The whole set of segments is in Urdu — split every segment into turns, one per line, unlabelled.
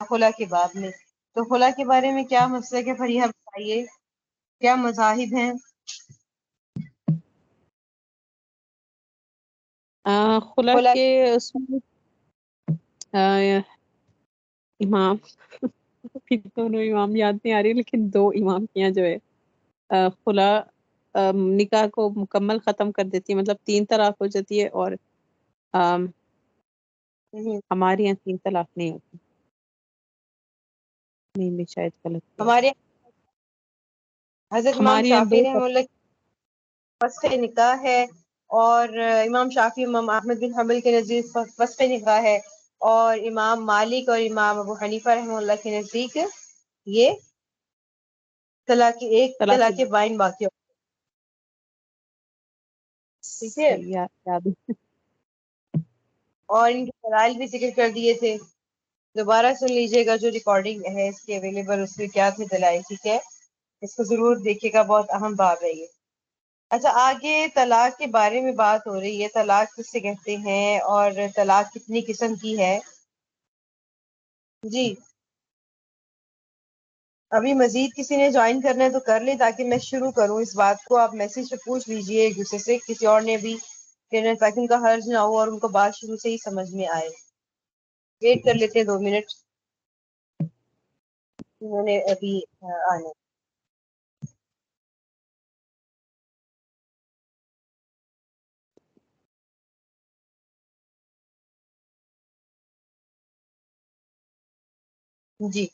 خلا کے باب میں. تو خلا کے بارے میں کیا مسلک ہے فریحہ بتائیے، کیا مذاہب ہیں؟
خلا
خلا
کے اس میں امام دونوں امام یاد نہیں آ رہی، لیکن 2 امام کیا جو ہے خلا نکاح کو مکمل ختم کر دیتی ہے، مطلب 3 طلاق ہو جاتی ہے، اور ہمارے یہاں 3 طلاق نہیں ہوتی. نہیں میں شاید غلط کیا.
ہمارے حضرت امام
ہمارے یہاں 2
شافعی رحمہ اللہ کی فسخ نکاح ہے، اور امام شافعی امام احمد بن حنبل کے نزدیک فسخ نکاح ہے، اور امام مالک اور امام ابو حنیفہ رحمہ اللہ کے نزدیک یہ طلاق ایک طلاق بائن باقی ہو. ٹھیک ہے،
صحیح یاد ہے.
اور ان کے دلائل بھی ذکر کر دیے تھے، دوبارہ سن لیجیے گا جو ریکارڈنگ ہے اس کی اویلیبل، اس میں کیا تھے دلائل. ٹھیک ہے، اس کو ضرور دیکھیے گا، بہت اہم باب ہے یہ. اچھا، آگے طلاق کے بارے میں بات ہو رہی ہے، طلاق کس سے کہتے ہیں اور طلاق کتنی قسم کی ہے. جی ابھی مزید کسی نے جوائن کرنا ہے تو کر لیں تاکہ میں شروع کروں اس بات کو. آپ میسج پہ پوچھ لیجئے ایک دوسرے سے، کسی اور نے بھی کرنا ہے تاکہ ان کا حرج نہ ہو اور ان کو بات شروع سے ہی سمجھ میں آئے. ویٹ کر لیتے ہیں 2 منٹ، انہوں نے ابھی آنا. جی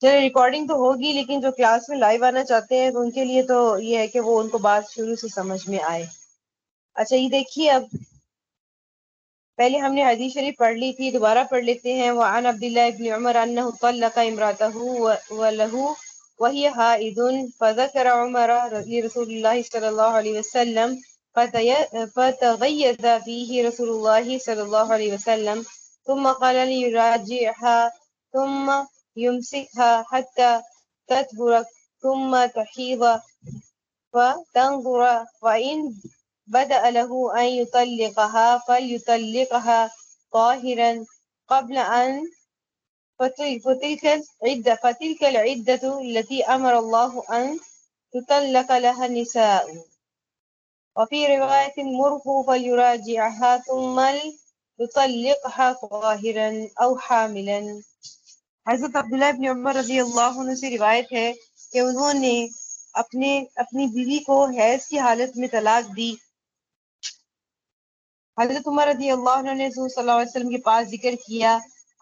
چلے، ریکارڈنگ تو ہوگی، لیکن جو کلاس میں لائیو آنا چاہتے ہیں تو ان کے لیے تو یہ ہے کہ وہ ان کو بات شروع سے سمجھ میں آئے. اچھا یہ دیکھیے، اب پہلے ہم نے حدیث شریف پڑھ لی تھی، دوبارہ پڑھ لیتے ہیں. وعن عبداللہ بن عمر انہ طلق امرأته وله وهي حائض فذكر عمر لرسول الله صلى الله عليه وسلم فتغيظ فيه رسول الله صلى الله عليه وسلم ثم قال ليراجعها ثم يمسكها حتى تطهر ثم تحيض فتنظر وإن بدأ له أن يطلقها فليطلقها طاهرا قبل أن فتلك العدة التي أمر الله أن تطلق لها النساء. وفي رواية مره فليراجعها ثم يطلقها طاهرا أو حاملا. حضرت عبداللہ بن عمر رضی اللہ عنہ سے روایت ہے کہ انہوں نے اپنی بیوی کو حیض کی حالت میں طلاق دی. حضرت عمر رضی اللہ عنہ نے رسول صلی اللہ علیہ وسلم کے پاس ذکر کیا.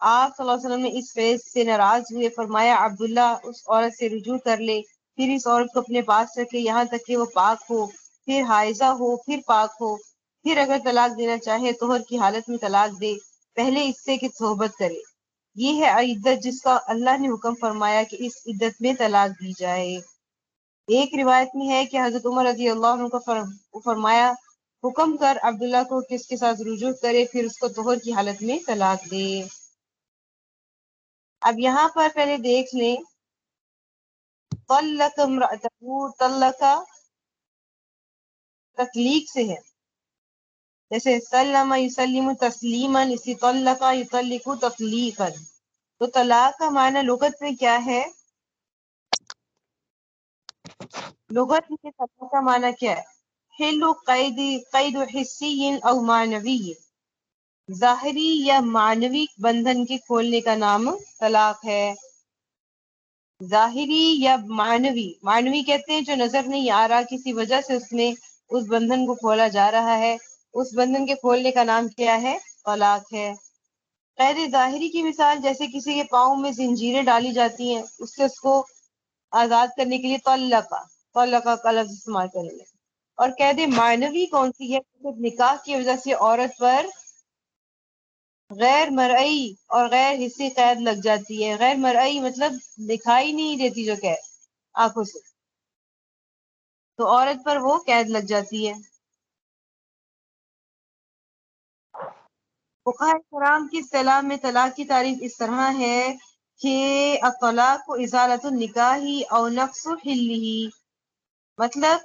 آپ صلی اللہ علیہ وسلم نے اس فیض سے ناراض ہوئے، فرمایا عبداللہ اس عورت سے رجوع کر لے، پھر اس عورت کو اپنے پاس رکھے یہاں تک کہ وہ پاک ہو، پھر حائضہ ہو، پھر پاک ہو، پھر اگر طلاق دینا چاہے طہر کی حالت میں طلاق دے، پہلے اس سے کہ صحبت کرے. یہ ہے عدت جس کا اللہ نے حکم فرمایا کہ اس عدت میں طلاق دی جائے. ایک روایت میں ہے کہ حضرت عمر رضی اللہ عنہ کو فرمایا حکم کر عبداللہ کو کس کے ساتھ رجوع کرے، پھر اس کو طہر کی حالت میں طلاق دے. اب یہاں پر پہلے دیکھ لیں، طلق امرأته، طلق تطلیق سے ہے، جیسے سلم یسلم تسلیما، اسی طلق یطلق تطلیقا. تو طلاق کا معنی لغت میں کیا ہے؟ لغت میں طلاق کا معنی کیا ہے؟ حل قید حسی او معنوی، ظاہری یا معنوی بندھن کے کھولنے کا نام طلاق ہے. ظاہری یا معنوی کہتے ہیں جو نظر نہیں آ رہا، کسی وجہ سے اس میں اس بندھن کو کھولا جا رہا ہے، اس بندھن کے کھولنے کا نام کیا ہے؟ طلاق ہے. قید ظاہری کی مثال جیسے کسی کے پاؤں میں زنجیریں ڈالی جاتی ہیں، اس سے اس کو آزاد کرنے کے لیے طلقہ کا لفظ استعمال کریں گے. اور قید معنوی کون سی ہے؟ نکاح کی وجہ سے عورت پر غیر مرئی اور غیر حسی قید لگ جاتی ہے. غیر مرئی مطلب دکھائی نہیں دیتی جو قید آنکھوں سے، تو عورت پر وہ قید لگ جاتی ہے. فقہاء کرام کی اصطلاح میں طلاق کی تعریف اس طرح ہے کہ الطلاق ازالۃ النکاح او نقص حلہ، مطلب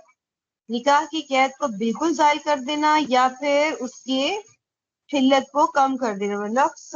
نکاح کی قید کو بالکل زائل کر دینا یا پھر اس کے حلت کو کم کر دینا. نقص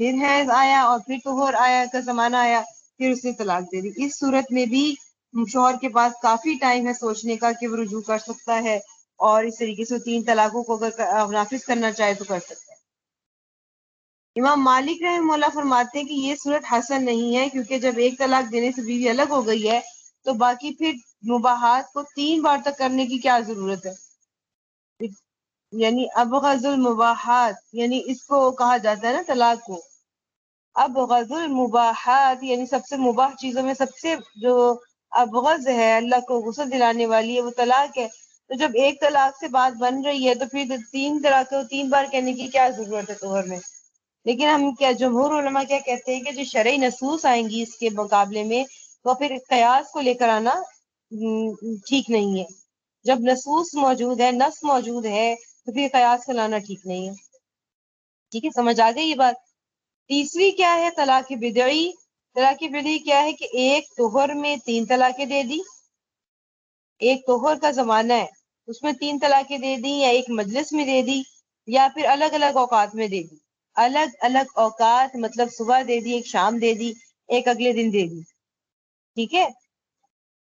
پھر حیض آیا اور پھر طہور آیا کا زمانہ آیا، پھر اس نے طلاق دے دی، اس صورت میں بھی شوہر کے پاس کافی ٹائم ہے سوچنے کا کہ وہ رجوع کر سکتا ہے، اور اس طریقے سے 3 طلاقوں کو اگر نافذ کرنا چاہے تو کر سکتا ہے۔ امام مالک رحمہ اللہ فرماتے ہیں کہ یہ صورت حسن نہیں ہے، کیونکہ جب ایک طلاق دینے سے بیوی الگ ہو گئی ہے تو باقی پھر مباحات کو 3 بار تک کرنے کی کیا ضرورت ہے؟ یعنی ابغض المباحات، یعنی اس کو کہا جاتا ہے نا طلاق کو ابغض المباحات، یعنی سب سے مباح چیزوں میں سب سے جو ابغض ہے، اللہ کو غصہ دلانے والی ہے، وہ طلاق ہے۔ تو جب ایک طلاق سے بات بن رہی ہے تو پھر 3 طلاق کو 3 بار کہنے کی کیا ضرورت ہے طہر میں؟ لیکن ہم کیا جمہور علماء کیا کہتے ہیں کہ جو شرعی نصوص آئیں گی اس کے مقابلے میں، تو پھر قیاس کو لے کر آنا ٹھیک نہیں ہے۔ جب نصوص موجود ہے، نص موجود ہے، تو پھر قیاس کو لانا ٹھیک نہیں ہے۔ ٹھیک ہے، سمجھ آ گئی یہ بات؟ تیسری کیا ہے؟ طلاق بدعی۔ طلاق بدعی کیا ہے کہ ایک طہر میں 3 طلاقیں دے دی، ایک طہر کا زمانہ ہے اس میں 3 طلاقیں دے دی، یا ایک مجلس میں دے دی، یا پھر الگ الگ اوقات میں دے دی۔ الگ الگ اوقات مطلب صبح دے دی، ایک شام دے دی، ایک اگلے دن دے دی۔ ٹھیک ہے،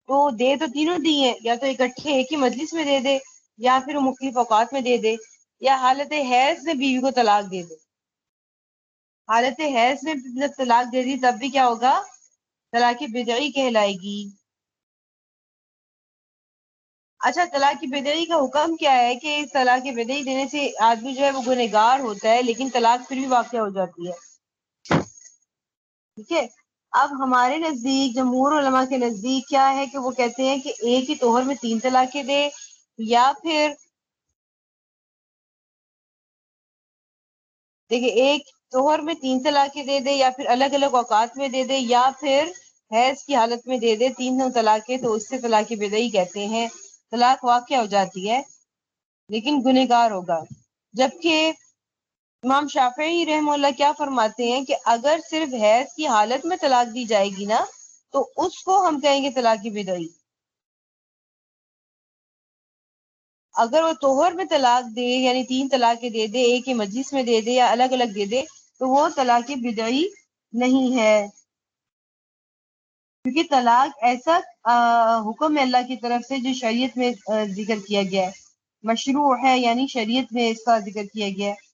تو دے تو تینوں دی ہیں، یا تو اکٹھے ایک ہی مجلس میں دے دے، یا پھر مختلف اوقات میں دے دے، یا حالت حیض میں بیوی کو طلاق دے دے۔ حالت حیض میں جب طلاق دے دی تب بھی کیا ہوگا؟ طلاق بدعی کہلائے گی۔ اچھا، طلاق بدعی کا حکم کیا ہے کہ طلاق بدعی دینے سے آدمی جو ہے وہ گنہگار ہوتا ہے، لیکن طلاق پھر بھی واقع ہو جاتی ہے۔ ٹھیک ہے، اب ہمارے نزدیک جمہور علماء کے نزدیک کیا ہے کہ وہ کہتے ہیں کہ ایک ہی طہر میں 3 طلاقیں دے، یا پھر دیکھیں ایک طہر میں 3 طلاقیں دے دے، یا پھر الگ الگ اوقات میں دے دے، یا پھر حیض کی حالت میں دے دے 3 طلاقیں، تو اس سے طلاق بدعی کہتے ہیں۔ طلاق واقع ہو جاتی ہے لیکن گنہگار ہوگا۔ جبکہ امام شافعی رحمہ اللہ کیا فرماتے ہیں کہ اگر صرف حیض کی حالت میں طلاق دی جائے گی نا تو اس کو ہم کہیں گے طلاق بدعی۔ اگر وہ طہر میں طلاق دے، یعنی 3 طلاقیں دے دے، ایک ہی مجلس میں دے دے یا الگ الگ دے دے، تو وہ طلاق بدعی نہیں ہے، کیونکہ طلاق ایسا حکم ہے اللہ کی طرف سے جو شریعت میں ذکر کیا گیا ہے، مشروع ہے، یعنی شریعت میں اس کا ذکر کیا گیا ہے،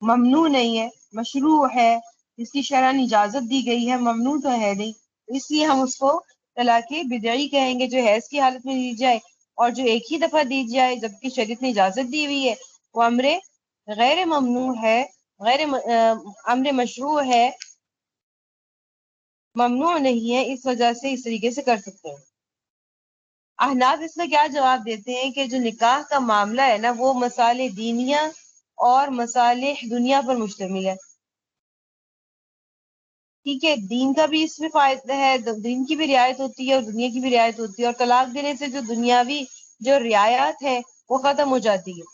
ممنوع نہیں ہے، مشروع ہے، اس کی شرعاً اجازت دی گئی ہے، ممنوع تو ہے نہیں، اس لیے ہم اس کو طلاق بدعی کہیں گے جو حیض کی حالت میں دی جائے، اور جو ایک ہی دفعہ دی جائے جبکہ شریعت نے اجازت دی ہوئی ہے وہ امر غیر ممنوع ہے، امر مشروع ہے، ممنوع نہیں ہے، اس وجہ سے اس طریقے سے کر سکتے ہیں۔ احناف اس میں کیا جواب دیتے ہیں کہ جو نکاح کا معاملہ ہے نا وہ مصالح دینیہ اور مصالح دنیا پر مشتمل ہے۔ ٹھیک ہے، دین کا بھی اس میں فائدہ ہے، دین کی بھی رعایت ہوتی ہے اور دنیا کی بھی رعایت ہوتی ہے، اور طلاق دینے سے جو دنیاوی جو رعایات ہے وہ ختم ہو جاتی ہے۔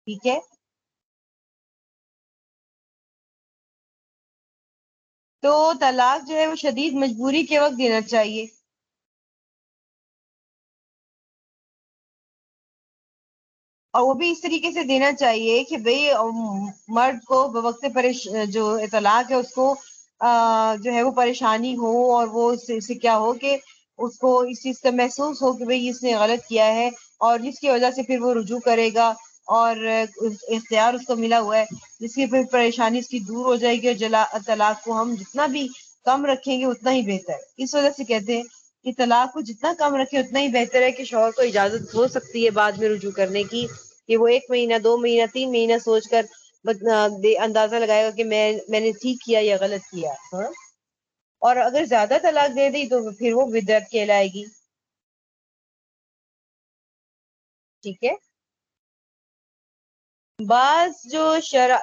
ٹھیک ہے، تو طلاق جو ہے وہ شدید مجبوری کے وقت دینا چاہیے، اور وہ بھی اس طریقے سے دینا چاہیے کہ بھئی مرد کو بوقت جو طلاق ہے اس کو جو ہے وہ پریشانی ہو، اور وہ اس سے کیا ہو کہ اس کو اس چیز کا محسوس ہو کہ بھئی اس نے غلط کیا ہے، اور جس کی وجہ سے پھر وہ رجوع کرے گا، اور اختیار اس کو ملا ہوا ہے، جس کی پھر پریشانی اس کی دور ہو جائے گی، اور طلاق کو ہم جتنا بھی کم رکھیں گے اتنا ہی بہتر ہے۔ اس وجہ سے کہتے ہیں کہ طلاق کو جتنا کم رکھے اتنا ہی بہتر ہے، کہ شوہر کو اجازت ہو سکتی ہے بعد میں رجوع کرنے کی، کہ وہ 1 مہینہ 2 مہینہ 3 مہینہ سوچ کر اندازہ لگائے گا کہ میں نے ٹھیک کیا یا غلط کیا۔ ہاں، اور اگر زیادہ طلاق دے دی تو پھر وہ بدعت کہلائے گی۔ ٹھیک ہے، بعض جو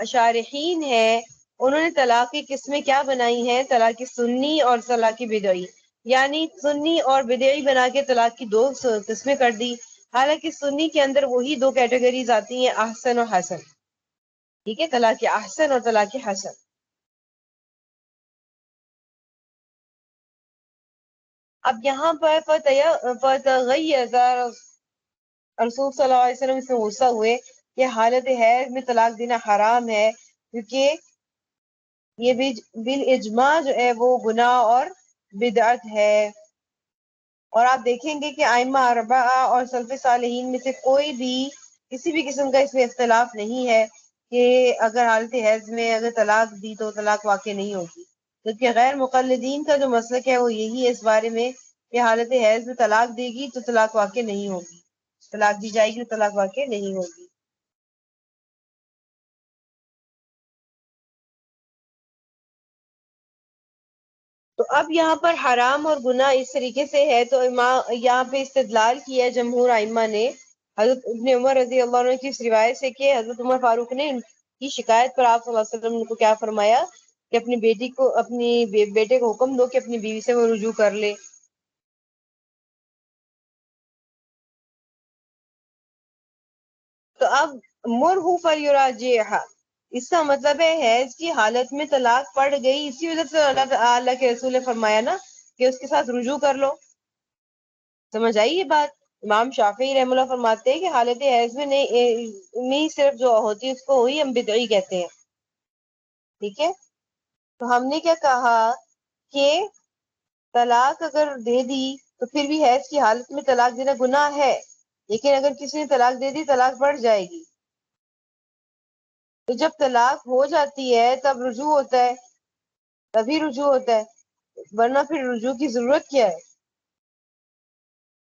شارحین ہیں انہوں نے طلاق کی قسمیں کیا بنائی ہیں؟ طلاق سنی اور طلاق بدعی، یعنی سنی اور بدعی بنا کے طلاق کی 2 قسمیں کر دی۔ حالانکہ سنی کے اندر وہی 2 کیٹیگریز آتی ہیں، احسن اور حسن۔ ٹھیک ہے، طلاق احسن اور طلاق حسن۔ اب یہاں پر فتغیظ رسول صلی اللہ علیہ وسلم اس میں غصہ ہوئے کہ حالت حیض میں طلاق دینا حرام ہے، کیونکہ یہ بالاجماع جو ہے وہ گناہ اور بدعت ہے. اور آپ دیکھیں گے کہ ائمہ اربعہ اور سلف صالحین میں سے کوئی بھی کسی بھی قسم کا اس میں اختلاف نہیں ہے کہ اگر حالت حیض میں اگر طلاق دی تو طلاق واقع نہیں ہوگی. کیونکہ غیر مقلدین کا جو مسلک ہے وہ یہی ہے اس بارے میں کہ حالت حیض میں طلاق دے گی تو طلاق واقع نہیں ہوگی، طلاق دی جائے گی تو طلاق واقع نہیں ہوگی. تو اب یہاں پر حرام اور گناہ اس طریقے سے ہے. تو یہاں پہ استدلال کیا جمہور ائمہ نے حضرت ابن عمر رضی اللہ عنہ کی اس روایت سے کہ حضرت عمر فاروق نے ان کی شکایت پر آپ صلی اللہ علیہ وسلم کو کیا فرمایا کہ اپنی بیٹے کو حکم دو کہ اپنی بیوی سے وہ رجوع کر لے. تو اب مرہو فلیراجعھا، اس کا مطلب ہے حیض کی حالت میں طلاق پڑ گئی، اسی وجہ سے اللہ کے رسول نے فرمایا نا کہ اس کے ساتھ رجوع کر لو. سمجھ آئی یہ بات؟ امام شافعی رحمۃ اللہ فرماتے ہیں کہ حالت حیض میں نہیں صرف جو ہوتی ہے اس کو وہی ہم بدعی کہتے ہیں. ٹھیک ہے، تو ہم نے کیا کہا کہ طلاق اگر دے دی تو پھر بھی حیض کی حالت میں طلاق دینا گناہ ہے، لیکن اگر کسی نے طلاق دے دی طلاق بڑھ جائے گی. تو جب طلاق ہو جاتی ہے تب رجوع ہوتا ہے، تبھی رجوع ہوتا ہے، ورنہ پھر رجوع کی ضرورت کیا ہے.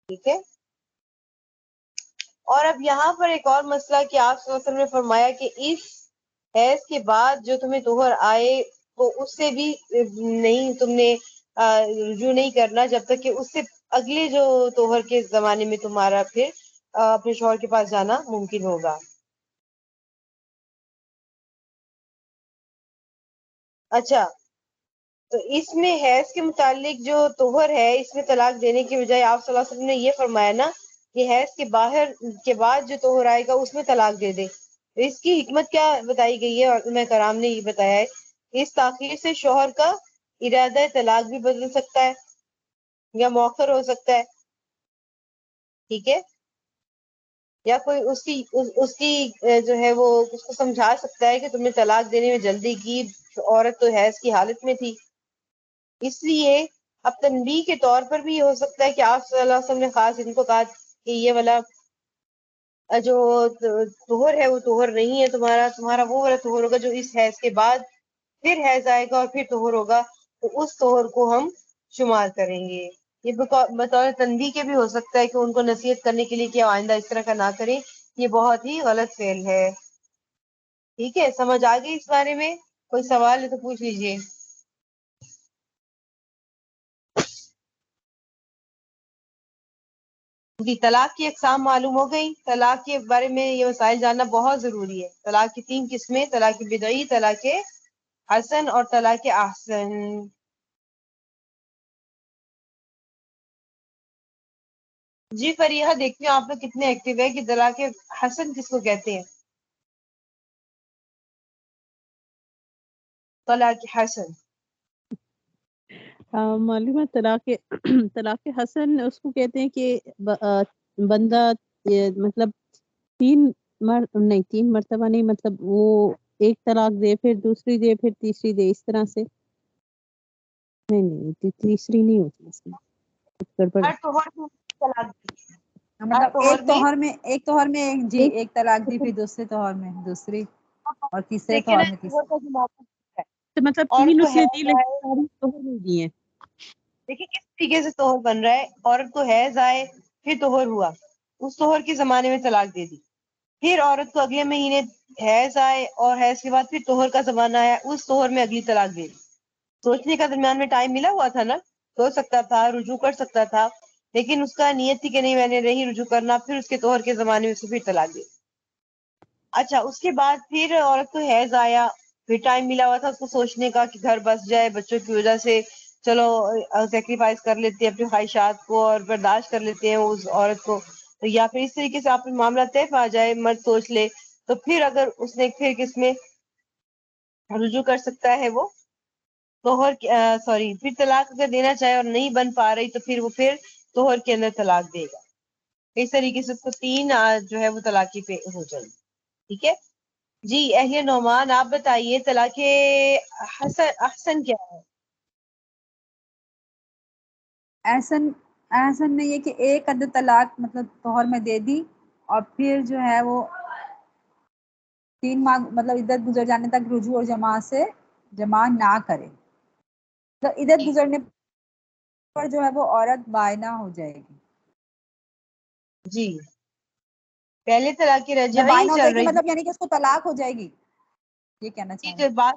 ٹھیک ہے. اور اب یہاں پر ایک اور مسئلہ کہ آپ صلی اللہ علیہ وسلم نے فرمایا کہ اس حیض کے بعد جو تمہیں طہر آئے تو اس سے بھی نہیں تم نے رجوع نہیں کرنا جب تک کہ اس سے اگلے جو طہر کے زمانے میں تمہارا پھر اپنے شوہر کے پاس جانا ممکن ہوگا. اچھا، تو اس میں حیض کے متعلق جو طہر ہے اس میں طلاق دینے کی بجائے آپ صلی اللہ علیہ وسلم نے یہ فرمایا نا کہ حیض کے بعد جو طہر آئے گا اس میں طلاق دے دے. اس کی حکمت کیا بتائی گئی ہے؟ اور علماء کرام نے یہ بتایا ہے کہ اس تاخیر سے شوہر کا ارادہ طلاق بھی بدل سکتا ہے یا مؤخر ہو سکتا ہے. ٹھیک ہے، یا کوئی اس کی جو ہے وہ اس کو سمجھا سکتا ہے کہ تم نے طلاق دینے میں جلدی کی، عورت تو حیض کی حالت میں تھی. اس لیے اب تنبیہ کے طور پر بھی یہ ہو سکتا ہے کہ آپ صلی اللہ علیہ وسلم نے خاص ان کو کہا کہ یہ والا جو طہر ہے وہ طہر نہیں ہے تمہارا وہ والا طہر ہوگا جو اس حیض کے بعد پھر حیض آئے گا اور پھر طہر ہوگا، تو اس طہر کو ہم شمار کریں گے. یہ بطور تنبیہ کے بھی ہو سکتا ہے کہ ان کو نصیحت کرنے کے لیے کہ آئندہ اس طرح کا نہ کریں، یہ بہت ہی غلط فعل ہے. ٹھیک ہے، سمجھ آ گئی اس بارے میں؟ کوئی سوال ہے تو پوچھ لیجئے. جی، طلاق کی اقسام معلوم ہو گئی. طلاق کے بارے میں یہ مسائل جاننا بہت ضروری ہے. طلاق کی 3 قسمیں: طلاق بدعی، طلاق حسن اور طلاق احسن. جی فریحہ، دیکھتے ہیں آپ لوگ کتنے ایکٹیو ہے کہ طلاق حسن کس کو کہتے ہیں. طلاق حسن
معلومات طلاق حسن اس کو کہتے ہیں کہ بندہ مطلب تین مرتبہ نہیں، مطلب وہ ایک طلاق دے پھر دوسری دے پھر تیسری دے، اس طرح سے. نہیں تیسری نہیں ہوتی اس میں کچھ گڑبڑ.
ہر طہر میں طلاق دی. ہر
مطلب
طہر
ایک طہر میں ایک طلاق دی،
ایک
پھر دوسرے طہر میں دوسری، اور تیسرے
دیکھیں نا
طہر میں
طہر
تیسری.
کا جو موقع ہے،
تو مطلب
عورت
3
کو
اس نے دی
حیض
لیکن
آئے.
ساری طہر نہیں دی ہیں.
دیکھیں کس طریقے سے طہر بن رہا ہے. عورت کو حیض آئے، پھر طہر ہوا، اس طہر کے زمانے میں طلاق دے دی. پھر عورت کو اگلے مہینے حیض آئے اور حیض کے بعد پھر طہر کا زمانہ آیا، اس طہر میں اگلی طلاق دے دی. سوچنے کا درمیان میں ٹائم ملا ہوا تھا نا، سوچ سکتا تھا، رجوع کر سکتا تھا، لیکن اس کا نیت تھی کہ نہیں میں نے نہیں رجوع کرنا. پھر اس کے طہر کے زمانے میں سے پھر طلاق دی. اچھا، اس کے بعد پھر عورت کو حیض آیا، پھر ٹائم ملا ہوا تھا اس کو سوچنے کا کہ گھر بس جائے، بچوں کی وجہ سے چلو سیکریفائس کر لیتے ہیں اپنی خواہشات کو اور برداشت کر لیتے ہیں اس عورت کو، یا پھر اس طریقے سے آپ معاملہ طے پا جائے، مرد سوچ لے، تو پھر اگر اس نے پھر کس میں رجوع کر سکتا ہے وہ طہر پھر طلاق اگر دینا چاہے اور نہیں بن پا رہی تو پھر وہ طہر کے اندر طلاق دے گا. اس طریقے سے اس کو 3 جو ہے وہ طلاقی پہ ہو جائے گی. ٹھیک ہے. جی اہل نعمان آپ بتائیے طلاق احسن کیا ہے؟
احسن نہیں ہے کہ ایک عدد طلاق مطلب توہر میں دے دی اور پھر جو ہے وہ 3 ماہ مطلب عدت گزر جانے تک رجوع اور جماع نہ کرے، تو عدت گزرنے پر جو ہے وہ عورت بائنہ ہو جائے گی.
جی پہلے طلاق
جب
رجعی
بائنہ ہو
چل
جائے گی
رہی
مطلب یعنی کہ اس کو طلاق ہو جائے گی، یہ کہنا
تھی
چاہیں.
جو بات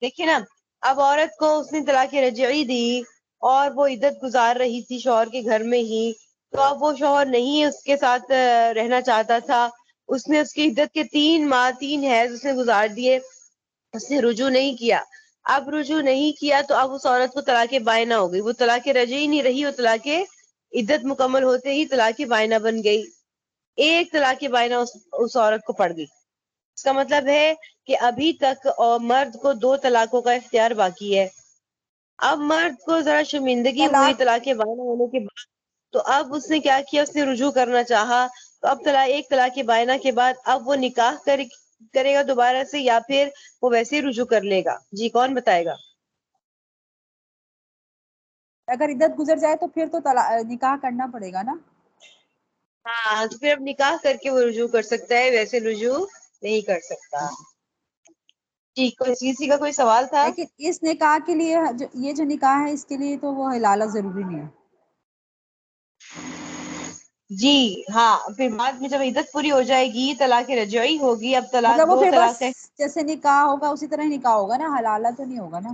دیکھیے نا، اب عورت کو اس نے طلاق رجعی دی اور وہ عدت گزار رہی تھی شوہر کے گھر میں ہی، تو اب وہ شوہر نہیں اس کے ساتھ رہنا چاہتا تھا. اس نے اس کی عدت کے 3 ماہ 3 حیض اس نے گزار دیے، اس نے رجوع نہیں کیا. اب رجوع نہیں کیا تو اب اس عورت کو طلاق بائنہ ہو گئی. وہ طلاق رجعی نہیں رہی، وہ طلاق عدت مکمل ہوتے ہی طلاق بائنہ بن گئی. ایک طلاق بائنہ اس عورت کو پڑ گئی. اس کا مطلب ہے کہ ابھی تک مرد کو 2 طلاقوں کا اختیار باقی ہے. اب مرد کو ذرا شرمندگی ہوئی
طلاق
طلاق بائنہ ہونے کے بعد، تو اب اس نے کیا کیا، اس نے رجوع کرنا چاہا. تو اب ایک طلاق بائنہ کے بعد اب وہ نکاح کرے گا دوبارہ سے، یا پھر وہ ویسے ہی رجوع کر لے گا؟ جی کون بتائے گا؟
اگر عدت گزر جائے تو پھر تو نکاح کرنا پڑے گا نا.
ہاں تو پھر اب نکاح کر کے وہ رجوع کر سکتا ہے، ویسے رجوع نہیں کر سکتا. جی کسی کا کوئی سوال تھا؟
لیکن اس نکاح کے لیے یہ جو نکاح ہے اس کے لیے تو وہ حلالہ ضروری نہیں ہے.
جی ہاں، پھر بعد میں جب عدت پوری ہو جائے گی طلاق رجعی ہوگی. اب
مطلب وہ
2
پھر بس
طلاق ہے،
جیسے نکاح ہوگا اسی طرح ہی نکاح ہوگا نا، حلالہ تو نہیں ہوگا نا.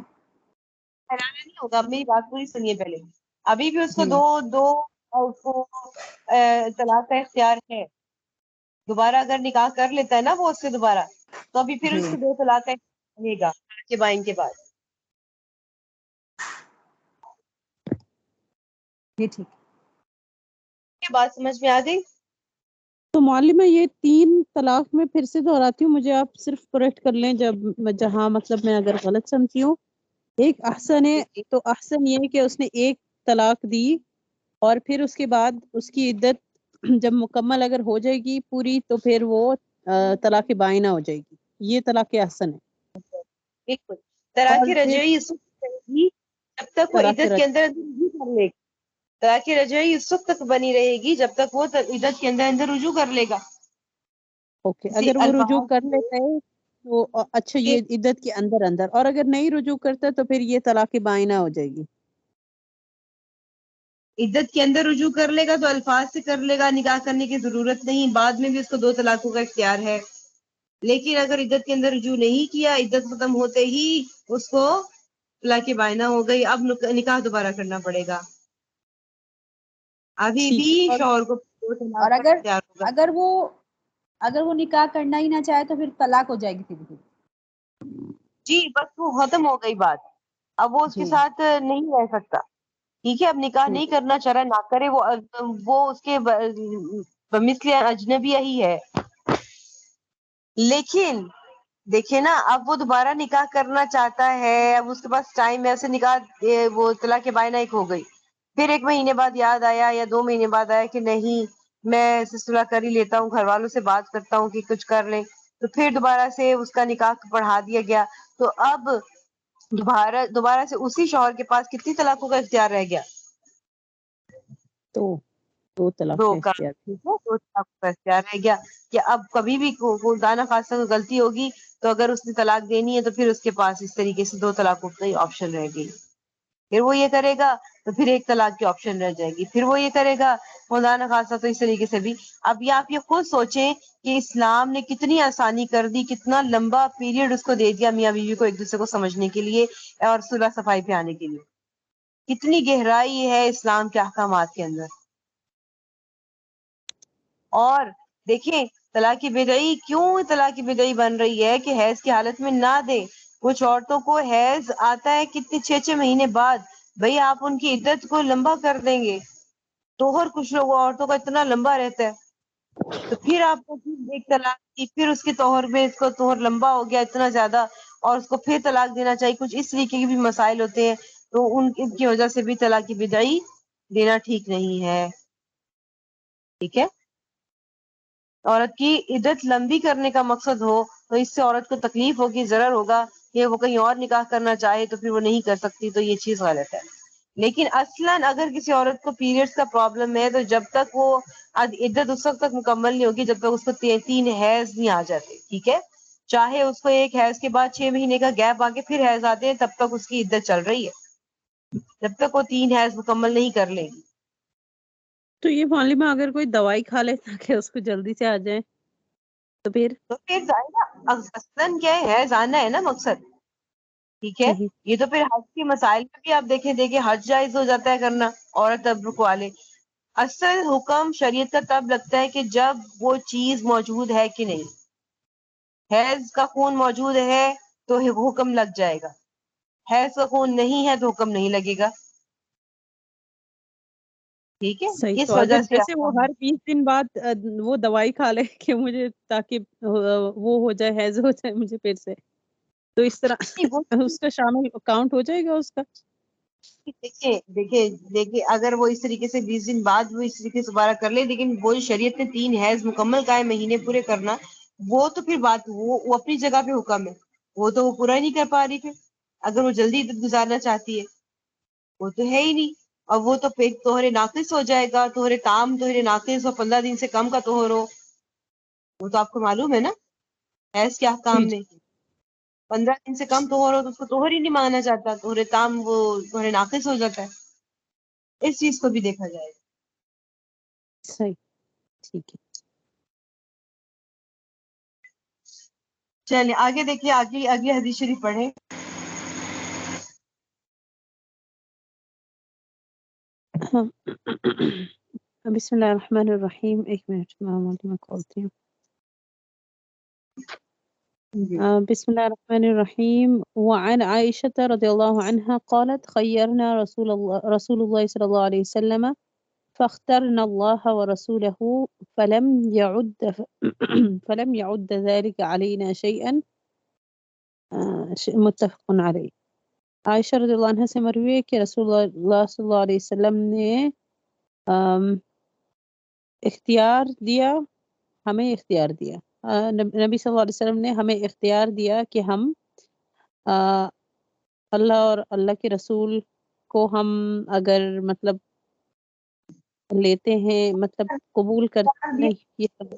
حلالہ نہیں ہوگا. میری بات پوری سنیے پہلے. ابھی بھی اس کو
جی
دو اس کو طلاق کا اختیار ہے. دوبارہ اگر نکاح کر لیتا ہے نا وہ اس سے دوبارہ، تو ابھی پھر
جی
اس کو 2 طلاق کا رہے گا کے بائن کے بعد.
جی ٹھیک.
یہ بات سمجھ میں آ گئی؟
تو معلمہ یہ 3 طلاق میں پھر سے دہراتی ہوں، مجھے آپ صرف کریکٹ کر لیں جہاں مطلب میں اگر غلط سمجھی ہوں. ایک احسن ہے،
جی جی
تو احسن یہ ہے کہ اس نے ایک طلاق دی اور پھر اس کے بعد اس کی عدت جب مکمل اگر ہو جائے گی پوری تو پھر وہ طلاق بائنہ ہو جائے گی. یہ طلاق احسن ہے.
بالکل. طلاق
اور پھر
رجعی اس وقت رہے گی جب تک وہ
طلاق
عدت کے اندر رجوع کر لے گا. طلاق رجعی اس وقت تک بنی رہے گی جب تک وہ عدت کے اندر رجوع کر لے گا.
اوکے،
اسی
اگر وہ رجوع
الفاظ
کر لیتا ہے تو اچھا
کے
یہ عدت کے اندر، اور اگر نہیں رجوع کرتا تو پھر یہ طلاق بائنہ ہو جائے گی.
عدت کے اندر رجوع کر لے گا تو الفاظ سے کر لے گا، نکاح کرنے کی ضرورت نہیں. بعد میں بھی اس کو 2 طلاقوں کا اختیار ہے. لیکن اگر عدت کے اندر رجوع نہیں کیا، عدت ختم ہوتے ہی اس کو طلاق بائنہ ہو گئی. اب نکاح دوبارہ کرنا پڑے گا. ابھی بھی
ٹھیک ہے.
شوہر کو 2
اور
طلاق کا
اگر
اختیار ہوگا.
اگر وہ اگر وہ نکاح کرنا ہی نہ چاہے تو پھر طلاق ہو جائے گی پھر.
جی بس وہ ختم ہو گئی بات. اب وہ اس کے
جی
ساتھ نہیں رہ سکتا. ٹھیک ہے، اب نکاح نہیں
ٹھیک.
کرنا چاہ رہا نہ کرے. وہ اس کے بمثل اجنبی ہی ہے. لیکن دیکھیں نا، اب وہ دوبارہ نکاح کرنا چاہتا ہے. اب اس کے پاس ٹائم ہے. ایسے نکاح وہ طلاق بائنہ ایک ہو گئی، پھر 1 مہینے بعد یاد آیا یا 2 مہینے بعد آیا کہ نہیں میں صلح کر ہی لیتا ہوں، گھر والوں سے بات کرتا ہوں کہ کچھ کر لیں. تو پھر دوبارہ سے اس کا نکاح پڑھا دیا گیا. تو اب دوبارہ سے اسی شوہر کے پاس کتنی طلاقوں کا اختیار رہ گیا؟
تو 2 طلاق
2
کا
کا.
اختیار.
ٹھیک ہے، 2 طلاقوں کا اختیار رہ گیا کہ اب کبھی بھی دانا خاصہ کو غلطی ہوگی تو اگر اس نے طلاق دینی ہے تو پھر اس کے پاس اس طریقے سے 2 طلاقوں کی آپشن رہ گئی. پھر وہ یہ کرے گا تو پھر 1 طلاق کی آپشن رہ جائے گی. پھر وہ یہ کرے گا مولانا خاصہ تو اس طریقے سے بھی. اب یہ آپ یہ خود سوچیں کہ اسلام نے کتنی آسانی کر دی، کتنا لمبا پیریڈ اس کو دے دیا میاں بیوی کو ایک دوسرے کو سمجھنے کے لیے اور صلح صفائی پہ آنے کے لیے. کتنی گہرائی ہے اسلام کے احکامات کے اندر. اور دیکھیں طلاق بدعی کیوں طلاق بدعی بن رہی ہے کہ حیض کی حالت میں نہ دے. کچھ عورتوں کو حیض آتا ہے کتنے 6 مہینے بعد. بھئی آپ ان کی عدت کو لمبا کر دیں گے. توہر کچھ لوگوں عورتوں کا اتنا لمبا رہتا ہے تو پھر آپ کو ایک طلاق دی، پھر اس کے توہر میں اس کو توہر لمبا ہو گیا اتنا زیادہ اور اس کو پھر طلاق دینا چاہیے. کچھ اس طریقے کے بھی مسائل ہوتے ہیں. تو ان کی وجہ سے بھی طلاق بدعی دینا ٹھیک نہیں ہے. ٹھیک ہے، عورت کی عدت لمبی کرنے کا مقصد ہو تو اس سے عورت کو تکلیف ہوگی, ضرر ہوگا کہ وہ کہیں اور نکاح کرنا چاہے تو پھر وہ نہیں کر سکتی, تو یہ چیز غلط ہے. لیکن اصلاً اگر کسی عورت کو پیریڈز کا پرابلم ہے تو جب تک وہ عدت اس وقت تک مکمل نہیں ہوگی جب تک اس کو 3 حیض نہیں آ جاتے, ٹھیک ہے. چاہے اس کو ایک حیض کے بعد 6 مہینے کا گیپ آ کے پھر حیض آتے ہیں, تب تک اس کی عدت چل رہی ہے, جب تک وہ 3 حیض مکمل نہیں کر لے گی.
تو یہ معلوم ہے اگر کوئی دوائی کھا لے تاکہ اس کو جلدی سے آ جائے تو پھر
اصلاً کیا ہے, حیض آنا ہے نا مقصد, ٹھیک ہے.
صحیح.
یہ تو پھر حج کے مسائل میں بھی آپ دیکھیں حج جائز ہو جاتا ہے کرنا عورت تبرک والے. اصل حکم شریعت کا تب لگتا ہے کہ جب وہ چیز موجود ہے کہ نہیں. حیض کا خون موجود ہے تو حکم لگ جائے گا, حیض کا خون نہیں ہے تو حکم نہیں لگے گا, ٹھیک ہے.
صحیح.
اس
تو اگر
وجہ سے
جیسے وہ ہر 20 دن بعد وہ دوائی کھا لے کہ مجھے تاکہ وہ ہو جائے, حیض ہو جائے مجھے پھر سے, تو اس طرح اس کا شامل کاؤنٹ ہو جائے گا اس کا.
دیکھیں اگر وہ اس طریقے سے 20 دن بعد وہ اس طریقے سے دوبارہ کر لے, لیکن وہ شریعت نے 3 حیض مکمل کا ہے, مہینے پورے کرنا, وہ تو پھر بات وہ اپنی جگہ پہ حکم ہے, وہ تو وہ پورا ہی نہیں کر پا رہی. پھر اگر وہ جلدی گزارنا چاہتی ہے وہ تو ہے ہی نہیں, اور وہ تو پھر توہرے ناقص ہو جائے گا, توہرے تام توہرے ناقص ہو, 15 دن سے کم کا توہر ہو, وہ تو آپ کو معلوم ہے نا حیض کے احکام
جی جی.
میں. 15 دن سے کم توہر ہو تو اس کو توہر ہی نہیں مانا جاتا, توہرے تام وہ توہرے ناقص ہو جاتا ہے. اس چیز کو بھی دیکھا جائے گا.
صحیح, ٹھیک ہے.
چلیں آگے دیکھیے, اگلی حدیث شریف پڑھیں.
ہاں. بسم اللہ الرحمن الرحیم. ایک منٹ میں کھولتی ہوں. بسم الله الرحمن الرحيم. وعن عائشة رضي الله عنها قالت خيرنا رسول الله صلى الله عليه وسلم فاخترنا الله ورسوله فلم يعد ذلك علينا شيئا. متفق عليه. عائشہ رضی اللہ عنہ سے مروی ہے کہ رسول اللہ صلی اللہ علیہ وسلم نے اختیار دیا, ہمیں اختیار دیا, نبی صلی اللہ علیہ وسلم نے ہمیں اختیار دیا کہ ہم اللہ اور اللہ کے رسول کو ہم اگر مطلب لیتے ہیں, مطلب قبول کر نہیں یہ سب.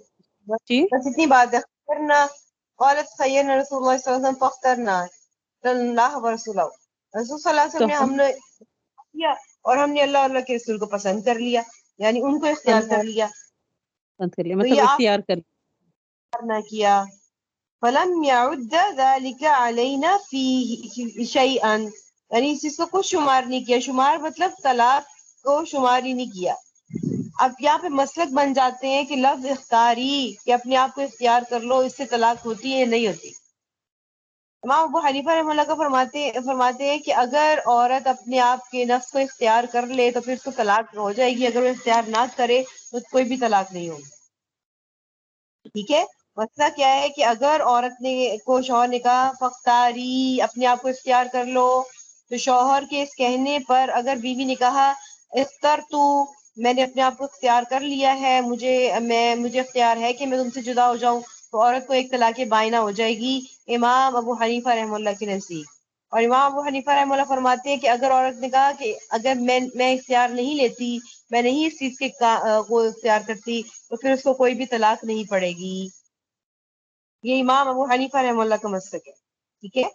جی
بس اتنی بات ہے. خیرنا قالت خیرنا رسول اللہ صلی اللہ علیہ وسلم فاخترنا اللہ ورسولہ, رسول صلی اللہ علیہ
تو
وسلم نے ہم نے کیا اور ہم نے اللہ اللہ کے رسول کو پسند کر لیا, یعنی ان کو اختیار کر لیا.
پسند کر لیا,
تو
مطلب
یہ آپ
اختیار کر
نہ کیا. فلم يعد ذلك علينا فيه شيئا, یعنی اس چیز کو کچھ شمار نہیں کیا. شمار مطلب طلاق کو شمار ہی نہیں کیا. اب یہاں پہ مسلک بن جاتے ہیں کہ لفظ اختیاری کہ اپنے آپ کو اختیار کر لو, اس سے طلاق ہوتی ہے نہیں ہوتی. امام ابو حنیفہ رحمہ اللہ کا فرماتے ہیں کہ اگر عورت اپنے آپ کے نفس کو اختیار کر لے تو پھر اس کو طلاق ہو جائے گی, اگر وہ اختیار نہ کرے تو کوئی بھی طلاق نہیں ہوگی. ٹھیک ہے. مسئلہ کیا ہے کہ اگر عورت نے کو شوہر نے کہا فختاری اپنے آپ کو اختیار کر لو, تو شوہر کے اس کہنے پر اگر بیوی نے کہا اختر تو میں نے اپنے آپ کو اختیار کر لیا ہے, مجھے اختیار ہے کہ میں تم سے جدا ہو جاؤں, تو عورت کو ایک طلاق بائنہ ہو جائے گی امام ابو حنیفہ رحمہ اللہ کے نزدیک. اور امام ابو حنیفہ رحمہ اللہ فرماتے ہیں کہ اگر عورت نے کہا کہ اگر میں اختیار نہیں لیتی, میں نہیں اس چیز کے کو اختیار کرتی, تو پھر اس کو کوئی بھی طلاق نہیں پڑے گی. یہ امام ابو حنیفہ رحمہ اللہ کا مسلک ہے. ٹھیک ہے.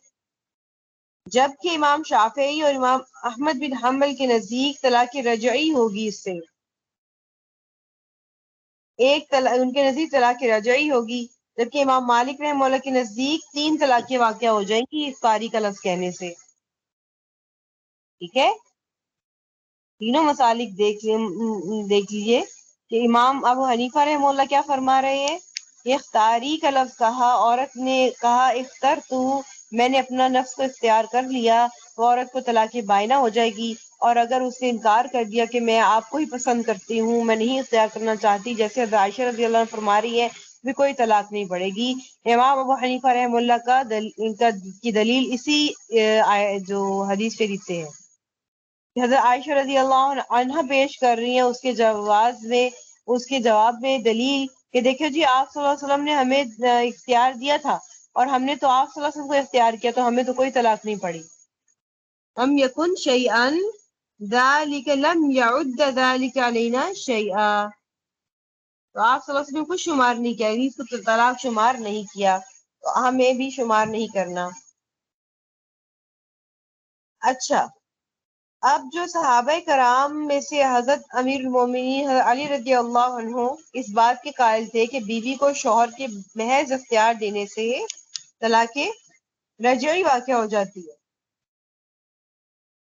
جبکہ امام شافعی اور امام احمد بن حنبل کے نزدیک طلاق رجعی ہوگی, اس سے ان کے نزدیک طلاق رجعی ہوگی. جبکہ امام مالک رحمہ اللہ کے نزدیک 3 طلاقیں واقع ہو جائیں گی اس قاری کا لفظ کہنے سے. ٹھیک ہے. تینوں مسالک دیکھ لیجیے کہ امام ابو حنیفہ رحمہ اللہ کیا فرما رہے ہیں. اختیاری کا لفظ کہا, عورت نے کہا اختر تو, میں نے اپنا نفس کو اختیار کر لیا, تو عورت کو طلاق بائنہ ہو جائے گی. اور اگر اس نے انکار کر دیا کہ میں آپ کو ہی پسند کرتی ہوں, میں نہیں اختیار کرنا چاہتی, جیسے عائشہ رضی اللہ عنہ فرما رہی ہے, بھی کوئی طلاق نہیں پڑے گی. امام ابو حنیفہ رحمہ اللہ کی دلیل اسی جو حدیث شریف سے ہے. حضرت عائشہ رضی اللہ عنہ پیش کر رہی ہیں اس کے جواب میں دلیل کہ دیکھو جی آپ صلی اللہ علیہ وسلم نے ہمیں اختیار دیا تھا, اور ہم نے تو آپ صلی اللہ علیہ وسلم کو اختیار کیا تو ہمیں تو کوئی طلاق نہیں پڑی. ام یکن شیئا ذالک لم یعد ذالک علینا شیئا. تو آپ صلی اللہ علیہ وسلم کو شمار نہیں کیا, اس کو طلاق شمار نہیں کیا تو ہمیں بھی شمار نہیں کرنا. اچھا, اب جو صحابہ کرام میں سے حضرت امیر المومنین علی رضی اللہ عنہ اس بات کے قائل تھے کہ بیوی کو شوہر کے محض اختیار دینے سے طلاق رجعی واقع ہو جاتی ہے,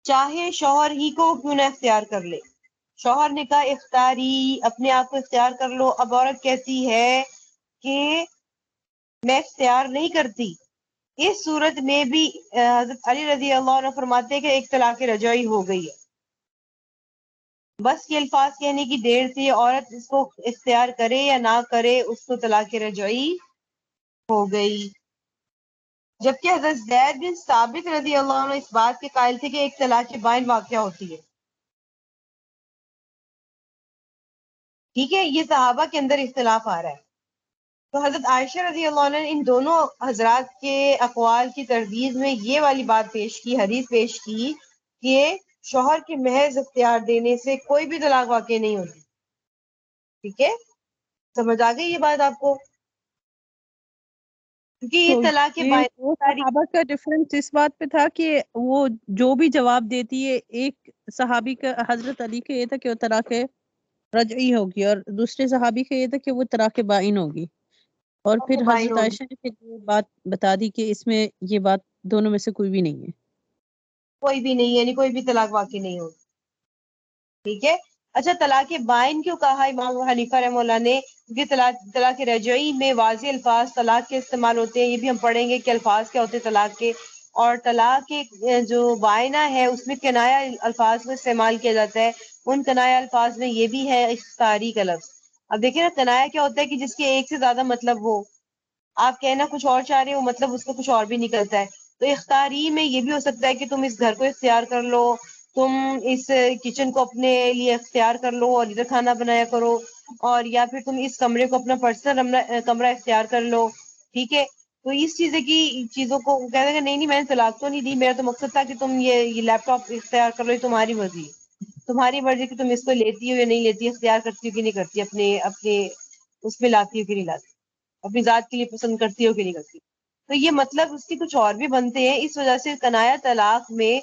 چاہے شوہر ہی کو کیوں نہ اختیار کر لے. شوہر نے کہا اختیاری اپنے آپ کو اختیار کر لو. اب عورت کہتی ہے کہ میں اختیار نہیں کرتی, اس صورت میں بھی حضرت علی رضی اللہ عنہ فرماتے ہیں کہ ایک طلاق رجعی ہو گئی ہے. بس یہ الفاظ کہنے کی دیر تھی, عورت اس کو اختیار کرے یا نہ کرے اس کو طلاق رجعی ہو گئی. جبکہ حضرت زید بن ثابت رضی اللہ عنہ اس بات کے قائل تھے کہ ایک طلاق بائن واقع ہوتی ہے. ٹھیک ہے, یہ صحابہ کے اندر اختلاف آ رہا ہے. تو حضرت عائشہ رضی اللہ عنہ نے ان دونوں حضرات کے اقوال کی تردید میں یہ والی بات پیش کی, حدیث پیش کی کہ شوہر کے محض اختیار دینے سے کوئی بھی طلاق واقع نہیں ہوتی. ٹھیک ہے, سمجھ آ گئی یہ بات آپ کو؟ کیونکہ یہ
تو
طلاق
یہ
بائن
وہ
ساری
صحابہ کا ڈفرنس اس بات پہ تھا کہ وہ جو بھی جواب دیتی ہے, ایک صحابی کا حضرت علی کا یہ تھا کہ وہ طلاق رجعی ہوگی, اور دوسرے صحابی کا یہ تھا کہ وہ طلاق بائن ہوگی, اور پھر
بائن
حضرت
ہوگی.
عائشہ نے پھر یہ بات بتا دی کہ اس میں یہ بات دونوں میں سے کوئی بھی نہیں ہے.
کوئی بھی نہیں, یعنی کوئی بھی طلاق واقع نہیں ہوگی. ٹھیک ہے. اچھا, طلاق بائن کیوں کہا امام حنیفہ رحمہ اللہ نے؟ کیونکہ طلاق رجعی میں واضح الفاظ طلاق کے استعمال ہوتے ہیں. یہ بھی ہم پڑھیں گے کہ الفاظ کیا ہوتے ہیں طلاق کے. اور طلاق جو بائنہ ہے اس میں کنایا الفاظ کو استعمال کیا جاتا ہے. ان کنایا الفاظ میں یہ بھی ہے اختیاری کا لفظ. اب دیکھیں نا, کنایا کیا ہوتا ہے کہ جس کے ایک سے زیادہ مطلب ہو, آپ کہنا کچھ اور چاہ رہے ہو, مطلب اس کو کچھ اور بھی نکلتا ہے. تو اختیاری میں یہ بھی ہو سکتا ہے کہ تم اس گھر کو اختیار کر لو, تم اس کچن کو اپنے لیے اختیار کر لو اور ادھر کھانا بنایا کرو, اور یا پھر تم اس کمرے کو اپنا پرسنل کمرہ اختیار کر لو. ٹھیک ہے, تو اس چیزوں کو کہتے ہیں کہ نہیں میں نے طلاق تو نہیں دی, میرا تو مقصد تھا کہ تم یہ لیپ ٹاپ اختیار کر لو, یہ تمہاری مرضی, تمہاری مرضی کہ تم اس کو لیتی ہو یا نہیں لیتی, اختیار کرتی ہو کہ نہیں کرتی, اپنے اس میں لاتی ہو کہ نہیں لاتی, اپنی ذات کے لیے پسند کرتی ہو کہ نہیں کرتی. تو یہ مطلب اس کے کچھ اور بھی بنتے ہیں. اس وجہ سے کنایا طلاق میں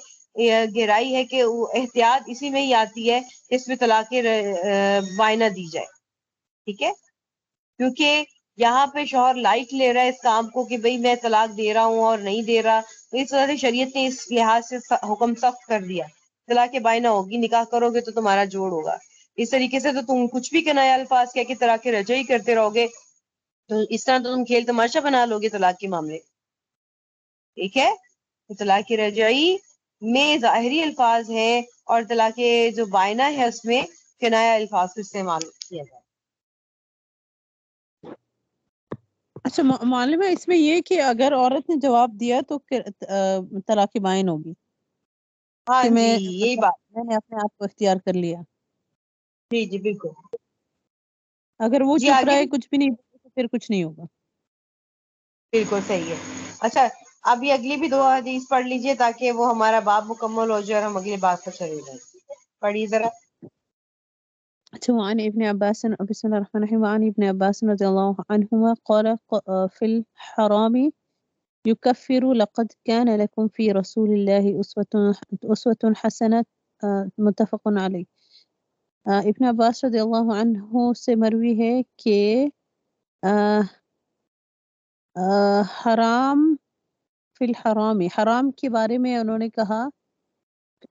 گہرائی ہے کہ احتیاط اسی میں ہی آتی ہے اس میں طلاق بائنہ دی جائے. ٹھیک ہے, کیونکہ یہاں پہ شوہر لائٹ لے رہا ہے اس کام کو کہ بھئی میں طلاق دے رہا ہوں اور نہیں دے رہا, تو اس وجہ سے شریعت نے اس لحاظ سے حکم سخت کر دیا, طلاق بائنہ ہوگی, نکاح کرو گے تو تمہارا جوڑ ہوگا. اس طریقے سے تو تم کچھ بھی کنایا الفاظ کہہ کے طلاق رجعی کرتے رہو گے, تو اس طرح تو تم کھیل تماشا بنا لو گے طلاق کے معاملے. ٹھیک ہے, تو طلاق رجعی میں ظاہری الفاظ ہیں اور طلاق جو بائنہ ہے اس میں کنایا الفاظ کو استعمال کیا جائے.
اچھا معلوم ہے اس میں یہ کہ اگر عورت نے جواب دیا تو طلاق بائن ہوگی,
ہاں
کہ
جی,
میں
یہی بات.
میں نے اپنے آپ کو اختیار کر لیا.
جی جی بالکل.
اگر وہ
جی
چپ
آگے
رہے
بھی
کچھ بھی نہیں تو پھر کچھ نہیں ہوگا.
بالکل صحیح ہے. اچھا, اب یہ اگلی بھی 2 حدیث پڑھ لیجئے تاکہ وہ ہمارا باب مکمل ہو جائے اور ہم اگلی بات پر چلے جائیں. پڑھیے ذرا.
وعن ابن عباس بسم الله الرحمن الرحيم وعن ابن عباس رضي الله عنهما قال في الحرام يكفر لقد كان لكم في رسول الله أسوة حسنة متفق عليه. ابن عباس رضی اللہ عنہ سے مروی ہے کہ حرام فی الحرام, حرام کے بارے میں انہوں نے کہا,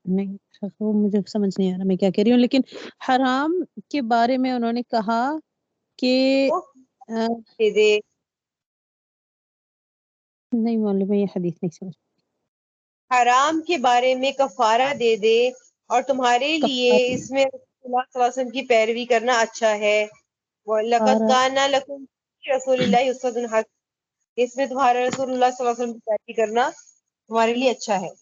نہیں وہ مجھے سمجھ نہیں آ رہا میں کیا کہہ رہی ہوں, لیکن حرام کے بارے میں انہوں نے کہا کہ نہیں معلوم ہے, یہ حدیث نہیں سمجھ.
حرام کے بارے میں کفارہ دے دے اور تمہارے لیے اس میں رسول اللہ صلی اللہ علیہ وسلم کی پیروی کرنا اچھا ہے. لَقَدْ كَانَ لَكُمْ فِي رَسُولِ اللَّهِ أُسْوَةٌ حَسَنَةٌ, اس میں تمہارے رسول اللہ صلی اللہ علیہ وسلم کی پیروی کرنا تمہارے لیے اچھا ہے.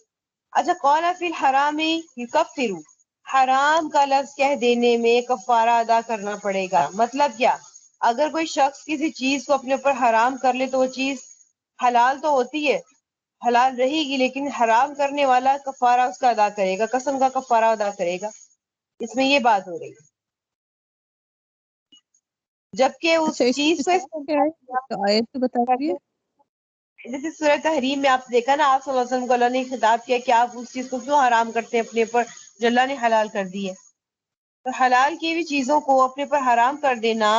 اچھا, قَالَ فِي الْحَرَامِ يُكَفِّرُ, حرام کا لفظ کہہ دینے میں کفارہ ادا کرنا پڑے گا. مطلب کیا؟ اگر کوئی شخص کسی چیز کو اپنے اوپر حرام کر لے تو وہ چیز حلال تو ہوتی ہے، حلال رہے گی، لیکن حرام کرنے والا کفارہ اس کا ادا کرے گا، قسم کا کفارہ ادا کرے گا. اس میں یہ بات ہو رہی ہے. جبکہ اس
اچھا، اس
چیز
میں
کو
کیا ہے تو آیت تو بتا دیجیے.
جیسے سورہ تحریم میں آپ دیکھا نا، آپ صلی اللہ علیہ وسلم کو اللہ نے خطاب کیا کہ آپ اس چیز کو کیوں حرام کرتے ہیں اپنے پر جو اللہ نے حلال کر دی ہے. تو حلال کی بھی چیزوں کو اپنے پر حرام کر دینا،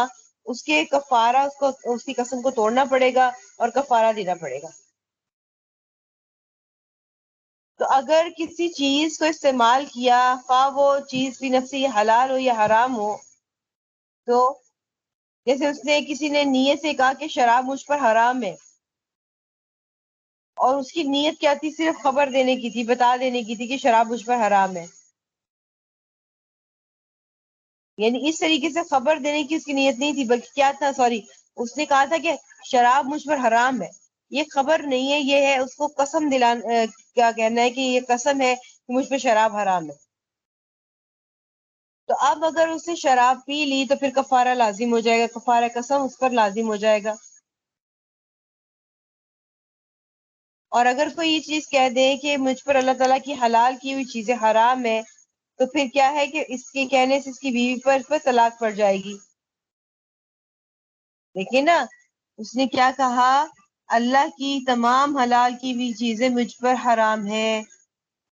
اس کے کفارہ اس کی قسم کو توڑنا پڑے گا اور کفارہ دینا پڑے گا. تو اگر کسی چیز کو استعمال کیا، خواہ وہ چیز بھی نفسی حلال ہو یا حرام ہو، تو جیسے اس نے کسی نے نیت سے کہا کہ شراب مجھ پر حرام ہے، اور اس کی نیت کیا تھی؟ صرف خبر دینے کی تھی، بتا دینے کی تھی کہ شراب مجھ پر حرام ہے. یعنی اس طریقے سے خبر دینے کی اس کی نیت نہیں تھی، بلکہ کیا تھا، سوری، اس نے کہا تھا کہ شراب مجھ پر حرام ہے. یہ خبر نہیں ہے، یہ ہے اس کو قسم دلانا، کیا کہنا ہے کہ یہ قسم ہے کہ مجھ پہ شراب حرام ہے. تو اب اگر اس نے شراب پی لی تو پھر کفارہ لازم ہو جائے گا، کفارہ قسم اس پر لازم ہو جائے گا. اور اگر کوئی یہ چیز کہہ دے کہ مجھ پر اللہ تعالیٰ کی حلال کی ہوئی چیزیں حرام ہے، تو پھر کیا ہے کہ اس کے کہنے سے اس کی بیوی پر طلاق پڑ جائے گی. دیکھیں نا، اس نے کیا کہا؟ اللہ کی تمام حلال کی ہوئی چیزیں مجھ پر حرام ہیں.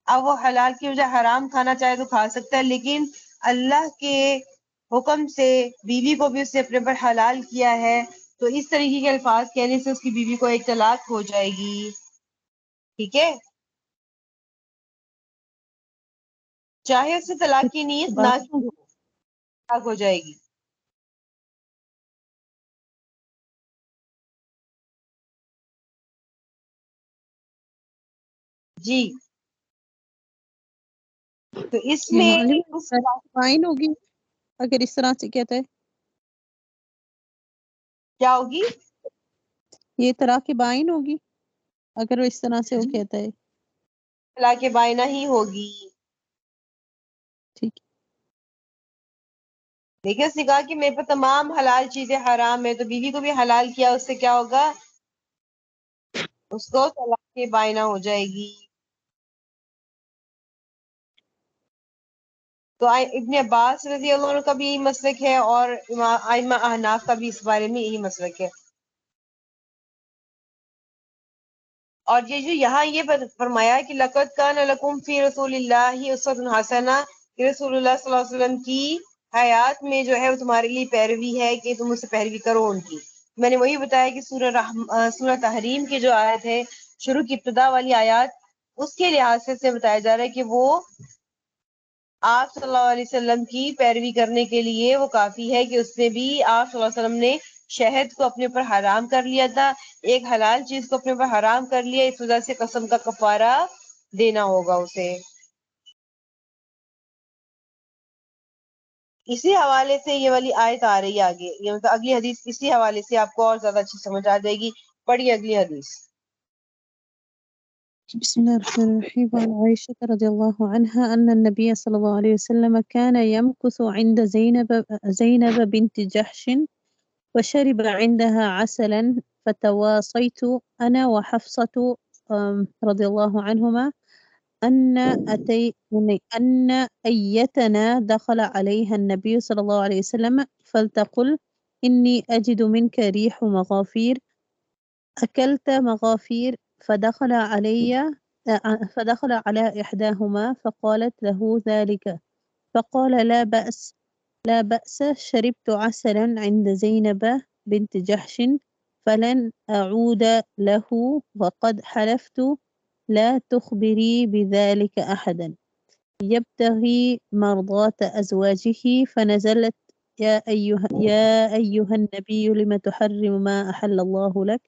اب وہ حلال کی وجہ حرام کھانا چاہے تو کھا سکتا ہے، لیکن اللہ کے حکم سے بیوی کو بھی اس نے اپنے پر حلال کیا ہے، تو اس طریقے کے الفاظ کہنے سے اس کی بیوی کو ایک طلاق ہو جائے گی. ٹھیک ہے؟ چاہے اس سے طلاق کی نیت نہ
بات
کی ہو، طلاق ہو جائے گی. جی، تو اس
یہ
میں
معلوم فائن ہوگی اگر اس طرح سے کہتا ہے.
کیا ہوگی؟
یہ طرح کی بائن ہوگی اگر وہ اس طرح سے وہ کہتا ہے.
طلاق بائنہ ہی ہوگی.
ٹھیک.
دیکھیں، اس نے کہا کہ میرے پر تمام حلال چیزیں حرام ہے، تو بیوی کو بھی حلال کیا، اس سے کیا ہوگا؟ اس کو طلاق بائنہ ہو جائے گی. تو ابن عباس رضی اللہ عنہ کا بھی یہی مسلک ہے، اور ائمہ احناف کا بھی اس بارے میں یہی مسلک ہے. اور یہ جو یہاں یہ فرمایا کہ لقد کان لکم فی رسول اللہ اسوۃ حسنہ، رسول اللہ صلی اللہ علیہ وسلم کی حیات میں جو ہے وہ تمہارے لیے پیروی ہے کہ تم اس سے پیروی کرو ان کی. میں نے وہی بتایا کہ سورہ تحریم کی جو آیت ہے، شروع کی ابتدا والی آیات، اس کے لحاظ سے بتایا جا رہا ہے کہ وہ آپ صلی اللہ علیہ وسلم کی پیروی کرنے کے لیے وہ کافی ہے، کہ اس نے بھی آپ صلی اللہ علیہ وسلم نے شہد کو اپنے اوپر حرام کر لیا تھا، ایک حلال چیز کو اپنے اوپر حرام کر لیا، اس وجہ سے قسم کا کفارہ دینا ہوگا اسے. اسی حوالے سے یہ والی آیت آ رہی ہے آگے، یہ مطلب اگلی حدیث اسی حوالے سے آپ کو اور زیادہ اچھی سمجھ آ جائے گی. پڑھیے اگلی حدیث.
بسم الله الرحمن الرحيم. وعن عائشة رضي الله عنها أن النبي صلى الله عليه وسلم كان يمكث عند زينب بنت جحش وشرب عندها عسلا، فتواصيت أنا وحفصة رضي الله عنهما أن أيتنا دخل عليها النبي صلى الله عليه وسلم فلتقل إني أجد منك ريح مغافير، أكلت مغافير؟ فدخل على إحداهما فقالت له ذلك، فقال لا بأس، شربت عسلا عند زينب بنت جحش فلن أعود له، وقد حلفت لا تخبري بذلك أحدا، يبتغي مرضاة أزواجه. فنزلت يا أيها النبي لم تحرم ما أحل الله لك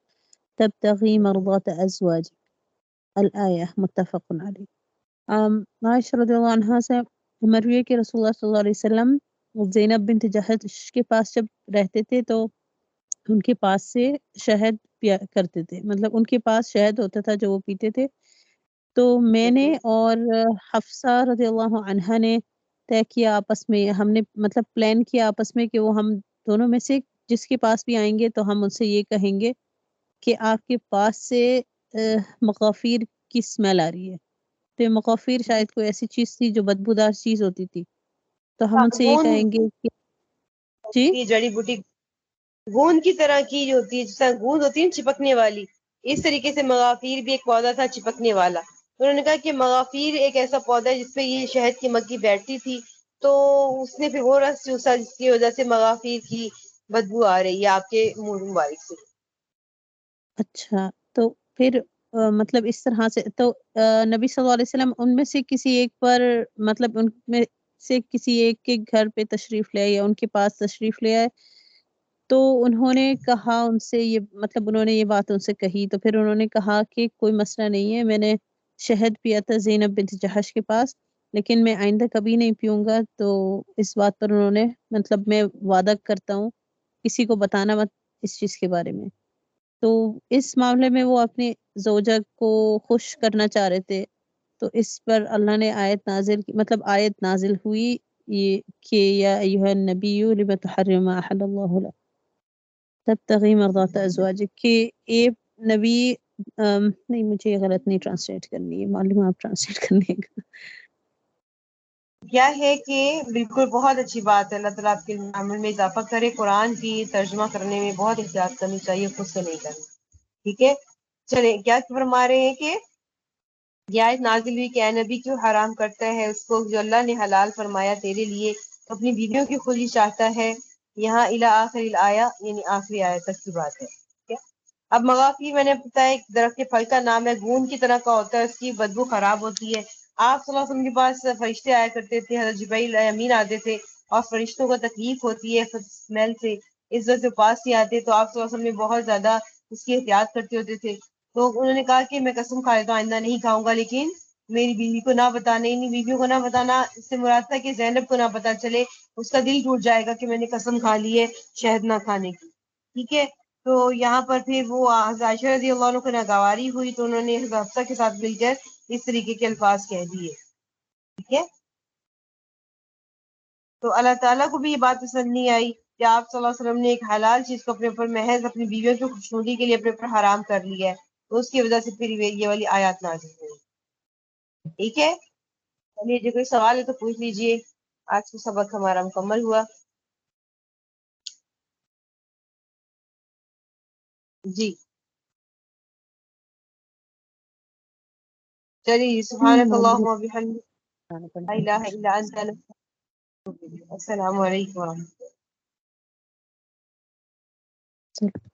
تبتغي مرضاة أزواجك. الآية متفق علیہ. عائشہ رضی اللہ عنہا سے مروی ہے کہ رسول اللہ صلی اللہ علیہ وسلم زینب بنت جحش کے پاس جب رہتے تھے تو ان کے پاس سے شہد پیا کرتے تھے، مطلب ان کے پاس شہد ہوتا تھا جو وہ پیتے تھے. تو میں نے اور حفصہ رضی اللہ عنہا نے طے کیا آپس میں، ہم نے مطلب پلان کیا آپس میں کہ وہ ہم دونوں میں سے جس کے پاس بھی آئیں گے تو ہم ان سے یہ کہیں گے کہ آپ کے پاس سے مغافیر کی اسمیل آ رہی ہے. تو یہ مغافیر شاید کوئی ایسی چیز تھی جو بدبودار چیز ہوتی تھی. تو ہم ان سے یہ کہیں گے کہ جی
یہ جڑی بوٹی گوند کی طرح کی جو ہوتی ہے، جس طرح گوند ہوتی ہے چپکنے والی، اس طریقے سے مغافیر بھی ایک پودا تھا چپکنے والا. انہوں نے کہا کہ مغافیر ایک ایسا پودا ہے جس پہ یہ شہد کی مکھی بیٹھتی تھی، تو اس نے پھر وہ رس چوسا جس کی وجہ سے مغافیر کی بدبو آ رہی ہے آپ کے منہ مبارک سے.
اچھا تو پھر مطلب اس طرح سے تو نبی صلی اللہ علیہ وسلم ان میں سے کسی ایک پر مطلب ان میں سے کسی ایک کے گھر پہ تشریف لے آئے یا ان کے پاس تشریف لے آئے، تو انہوں نے کہا ان سے یہ مطلب انہوں نے یہ بات ان سے کہی، تو پھر انہوں نے کہا کہ کوئی مسئلہ نہیں ہے، میں نے شہد پیا تھا زینب بنت جہش کے پاس، لیکن میں آئندہ کبھی نہیں پیوں گا. تو اس بات پر انہوں نے مطلب میں وعدہ کرتا ہوں کسی کو بتانا مت اس چیز کے بارے میں. تو اس معاملے میں وہ اپنی زوجہ کو خوش کرنا چاہ رہے تھے، تو اس پر اللہ نے آیت نازل کی، مطلب آیت نازل ہوئی یہ کہ یا ایھا النبی لم تحرم ما احل اللہ لک تبتغی مرضات ازواجک، کہ اے نبی نہیں مجھے یہ غلط نہیں ٹرانسلیٹ کرنی ہے، معلوم آپ ٹرانسلیٹ کرنے کا.
کیا ہے کہ بالکل بہت اچھی بات ہے، اللہ تعالیٰ آپ کے عمل میں اضافہ کرے. قرآن کی ترجمہ کرنے میں بہت احتیاط کرنی چاہیے، خود سے نہیں کرنی. ٹھیک ہے، چلیں کیا فرما رہے ہیں کہ یہ آیت نازل ہوئی کہ اے نبی کیوں حرام کرتا ہے اس کو جو اللہ نے حلال فرمایا تیرے لیے، تو اپنی بیویوں کی خلی چاہتا ہے. یہاں الی آخر الآیہ یعنی آخری آیت تک کی بات ہے. ٹھیک ہے، اب مغافیر میں نے بتایا ایک درخت کے پھل کا نام ہے، گوند کی طرح کا ہوتا ہے، اس کی بدبو خراب ہوتی ہے. آپ صلی اللہ علیہ وسلم کے پاس فرشتے آیا کرتے تھے، حضرت جبرائیل امین آتے تھے، اور فرشتوں کو تکلیف ہوتی ہے اسمیل سے، اس وجہ سے پاس نہیں آتے. تو آپ صلی اللہ علیہ وسلم نے بہت زیادہ اس کی احتیاط کرتے ہوتے تھے. تو انہوں نے کہا کہ میں قسم کھا لیتا ہوں آئندہ نہیں کھاؤں گا، لیکن میری بیوی کو نہ بتانا، انہیں بیویوں کو نہ بتانا. اس سے مراد تھا کہ زینب کو نہ پتا چلے، اس کا دل ٹوٹ جائے گا کہ میں نے قسم کھا لی ہے شہد نہ کھانے کی. ٹھیک ہے، تو یہاں پر پھر وہ عائشہ رضی اللہ عنہ کو ناگواری ہوئی، تو انہوں نے حفصہ کے ساتھ مل کر اس طریقے کے الفاظ کہہ دیے. ٹھیک ہے، تو اللہ تعالیٰ کو بھی یہ بات پسند نہیں آئی کہ آپ صلی اللہ علیہ وسلم نے ایک حلال چیز کو اپنے اوپر محض اپنی بیویوں کی خوشنودی کے لیے اپنے اوپر حرام کر لیا ہے. تو اس کی وجہ سے پھر یہ والی آیات نازل ہوئی. ٹھیک ہے، چلیے جو کوئی سوال ہے تو پوچھ لیجئے. آج کا سبق ہمارا مکمل ہوا. جی چلیے، سبحانک اللہم و بحمدک لا الہ الا انت، السلام علیکم ورحمۃ اللہ.
چلو.